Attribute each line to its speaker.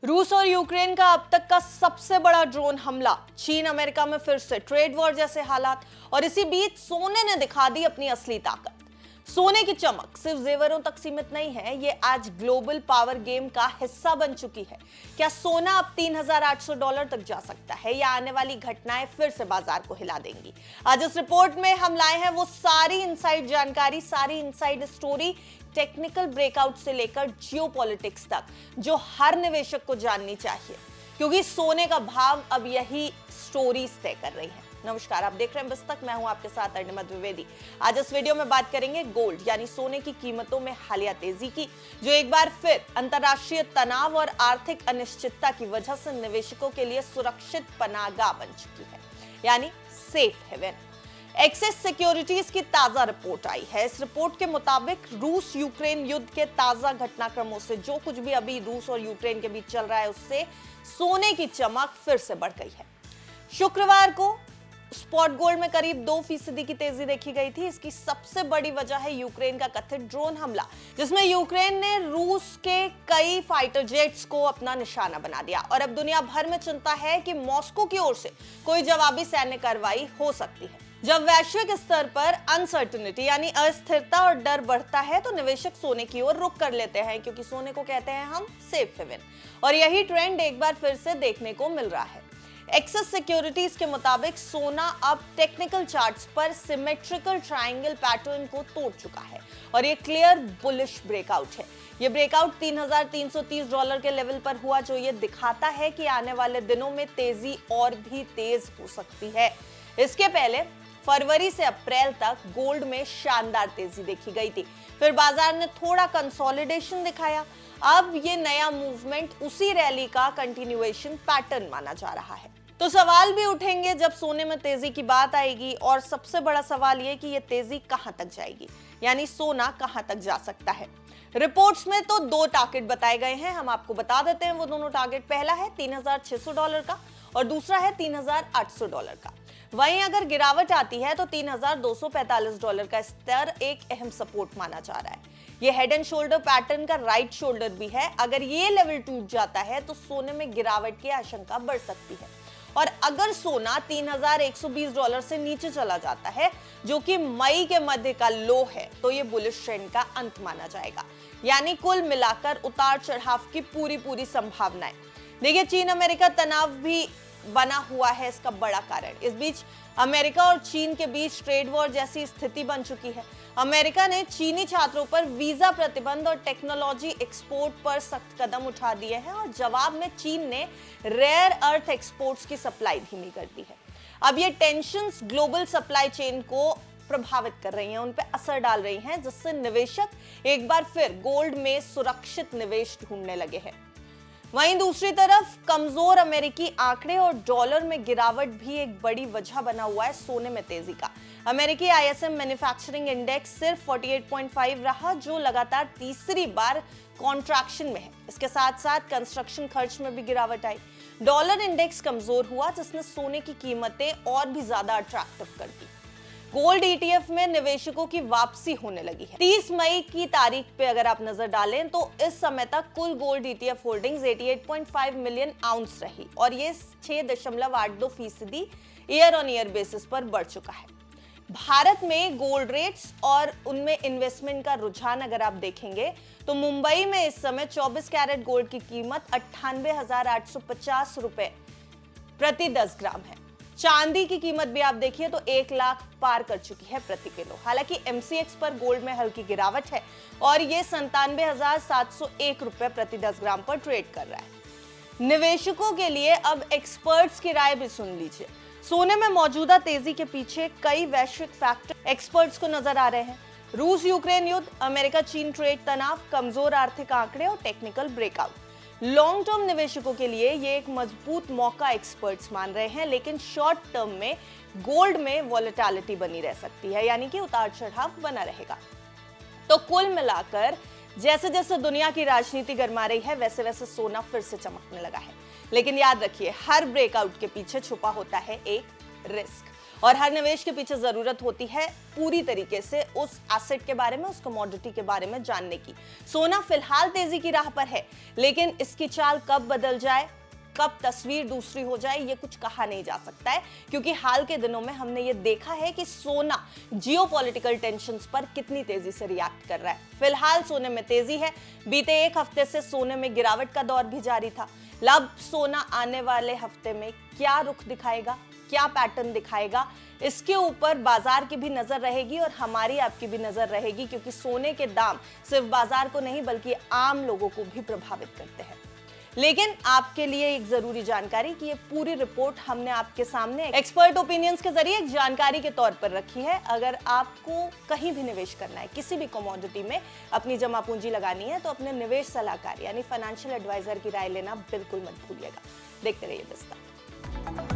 Speaker 1: रूस और यूक्रेन का अब तक का सबसे बड़ा ड्रोन हमला, चीन अमेरिका में फिर से ट्रेड वॉर जैसे हालात, और इसी बीच सोने ने दिखा दी अपनी असली ताकत। सोने की चमक सिर्फ जेवरों तक सीमित नहीं है, ये आज ग्लोबल पावर गेम का हिस्सा बन चुकी है। क्या सोना अब $3,800 तक जा सकता है, या आने वाली घटनाएं फिर से बाजार को हिला देंगी? आज इस रिपोर्ट में हम लाए हैं वो सारी इनसाइड जानकारी, सारी इनसाइड स्टोरी, टेक्निकल ब्रेकआउट से लेकर जियोपॉलिटिक्स तक, जो हर निवेशक को जाननी चाहिए, क्योंकि सोने का भाव अब यही स्टोरीज तय कर रही है। नमस्कार, आप देख रहे हैं बस तक, मैं हूं आपके साथ अर्णिमा द्विवेदी। आज इस वीडियो में बात करेंगे गोल्ड यानी सोने की कीमतों में हालिया तेजी की, जो एक बार फिर अंतर्राष्ट्रीय तनाव और आर्थिक अनिश्चितता की वजह से निवेशकों के लिए सुरक्षित पनाहगाह बन चुकी है, यानी सेफ हेवन। एक्सिस सिक्योरिटीज की ताजा रिपोर्ट आई है। इस रिपोर्ट के मुताबिक रूस यूक्रेन युद्ध के ताजा घटनाक्रमों से, जो कुछ भी अभी रूस और यूक्रेन के बीच चल रहा है, उससे सोने की चमक फिर से बढ़ गई है। शुक्रवार को स्पॉट गोल्ड में करीब 2% की तेजी देखी गई थी। इसकी सबसे बड़ी वजह है यूक्रेन का कथित ड्रोन हमला, जिसमें यूक्रेन ने रूस के कई फाइटर जेट्स को अपना निशाना बना दिया, और अब दुनिया भर में चिंता है कि मॉस्को की ओर से कोई जवाबी सैन्य कार्रवाई हो सकती है। जब वैश्विक स्तर पर अनसर्टेनिटी यानी अस्थिरता और डर बढ़ता है, तो निवेशक सोने की ओर रुख कर लेते हैं, क्योंकि सोने को कहते हैं हम सेफ हेवन, और यही ट्रेंड एक बार फिर से देखने को मिल रहा है। एक्सिस सिक्योरिटीज के मुताबिक सोना अब टेक्निकल चार्ट्स पर सिमेट्रिकल ट्रायंगल पैटर्न को तोड़ चुका है, और ये क्लियर बुलिश ब्रेकआउट है। ये ब्रेकआउट $3,330 के लेवल पर हुआ, जो ये दिखाता है कि आने वाले दिनों में तेजी और भी तेज हो सकती है। इसके पहले फरवरी से अप्रैल तक गोल्ड में शानदार तेजी देखी गई थी, फिर बाजार ने थोड़ा कंसोलिडेशन दिखाया। अब ये नया मूवमेंट उसी रैली का कंटिन्यूएशन पैटर्न माना जा रहा है। तो सवाल भी उठेंगे जब सोने में तेजी की बात आएगी, और सबसे बड़ा सवाल ये कि ये तेजी कहां तक जाएगी, यानी सोना कहां तक जा सकता है। रिपोर्ट्स में तो 2 टारगेट बताए गए हैं, हम आपको बता देते हैं वो दोनों टारगेट। पहला है $3,600 का, और दूसरा है $3,800 का। वहीं अगर गिरावट आती है तो $3,245 का स्तर एक अहम सपोर्ट माना जा रहा है। ये हेड एंड शोल्डर पैटर्न का राइट शोल्डर भी है। अगर ये लेवल टूट जाता है तो सोने में गिरावट की आशंका बढ़ सकती है, और अगर सोना $3,120 से नीचे चला जाता है, जो कि मई के मध्य का लो है, तो ये बुलिश ट्रेंड का अंत माना जाएगा। यानी कुल मिलाकर उतार चढ़ाव की पूरी संभावना है। देखिए, चीन अमेरिका तनाव भी बना हुआ है इसका बड़ा कारण। इस बीच अमेरिका और चीन के बीच ट्रेड वॉर जैसी स्थिति बन चुकी है। अमेरिका ने चीनी छात्रों पर वीजा प्रतिबंध और टेक्नोलॉजी एक्सपोर्ट पर सख्त कदम उठा दिए हैं, और जवाब में चीन ने रेयर अर्थ एक्सपोर्ट्स की सप्लाई धीमी कर दी है। अब ये टेंशंस ग्लोबल सप्लाई चेन को प्रभावित कर रही हैं, उन पर असर डाल रही हैं, जिससे निवेशक एक बार फिर गोल्ड में सुरक्षित निवेश ढूंढने लगे हैं। वहीं दूसरी तरफ कमजोर अमेरिकी आंकड़े और डॉलर में गिरावट भी एक बड़ी वजह बना हुआ है सोने में तेजी का। अमेरिकी ISM मैन्युफैक्चरिंग इंडेक्स सिर्फ 48.5 रहा, जो लगातार तीसरी बार कॉन्ट्रैक्शन में है। इसके साथ साथ कंस्ट्रक्शन खर्च में भी गिरावट आई। डॉलर इंडेक्स कमजोर हुआ, जिसने सोने की कीमतें और भी ज्यादा अट्रैक्टिव कर दी। गोल्ड ETF में निवेशकों की वापसी होने लगी है। 30 मई की तारीख पे अगर आप नजर डालें तो इस समय तक कुल gold ETF holdings 88.5 million ounce रही, और ये 6.82% ईयर ऑन ईयर बेसिस पर बढ़ चुका है। भारत में गोल्ड रेट्स और उनमें इन्वेस्टमेंट का रुझान अगर आप देखेंगे तो मुंबई में इस समय 24 कैरेट गोल्ड की कीमत 98,850 रुपए प्रति 10 ग्राम है। चांदी की कीमत भी आप देखिए तो 1 लाख पार कर चुकी है प्रति किलो। हालांकि MCX पर गोल्ड में हल्की गिरावट है, और ये 97,701 रुपए प्रति 10 ग्राम पर ट्रेड कर रहा है। निवेशकों के लिए अब एक्सपर्ट्स की राय भी सुन लीजिए। सोने में मौजूदा तेजी के पीछे कई वैश्विक फैक्टर एक्सपर्ट्स को नजर आ रहे हैं। रूस यूक्रेन युद्ध, अमेरिका चीन ट्रेड तनाव, कमजोर आर्थिक आंकड़े और टेक्निकल ब्रेकआउट। लॉन्ग टर्म निवेशकों के लिए ये एक मजबूत मौका एक्सपर्ट्स मान रहे हैं, लेकिन शॉर्ट टर्म में गोल्ड में वॉलेटिलिटी बनी रह सकती है, यानी कि उतार चढ़ाव बना रहेगा। तो कुल मिलाकर जैसे जैसे दुनिया की राजनीति गरमा रही है, वैसे वैसे सोना फिर से चमकने लगा है। लेकिन याद रखिए, हर ब्रेकआउट के पीछे छुपा होता है एक रिस्क, और हर निवेश के पीछे जरूरत होती है पूरी तरीके से उस एसेट के बारे में, उस कमोडिटी के बारे में जानने की। सोना फिलहाल तेजी की राह पर है, लेकिन इसकी चाल कब बदल जाए, कब तस्वीर दूसरी हो जाए, ये कुछ कहा नहीं जा सकता है, क्योंकि हाल के दिनों में हमने ये देखा है कि सोना जियोपॉलिटिकल टेंशंस पर कितनी तेजी से रिएक्ट कर रहा है। फिलहाल सोने में तेजी है। बीते एक हफ्ते से सोने में गिरावट का दौर भी जारी था। अब सोना आने वाले हफ्ते में क्या रुख दिखाएगा, क्या पैटर्न दिखाएगा, इसके ऊपर बाजार की भी नजर रहेगी और हमारी आपकी भी नजर रहेगी, क्योंकि सोने के दाम सिर्फ बाजार को नहीं बल्कि आम लोगों को भी प्रभावित करते हैं। लेकिन आपके लिए एक जरूरी जानकारी कि ये पूरी रिपोर्ट हमने आपके सामने एक्सपर्ट ओपिनियंस के जरिए एक जानकारी के तौर पर रखी है। अगर आपको कहीं भी निवेश करना है, किसी भी कमोडिटी में अपनी जमा पूंजी लगानी है, तो अपने निवेश सलाहकार यानी फाइनेंशियल एडवाइजर की राय लेना बिल्कुल मत भूलिएगा। देखते रहिए विस्तार।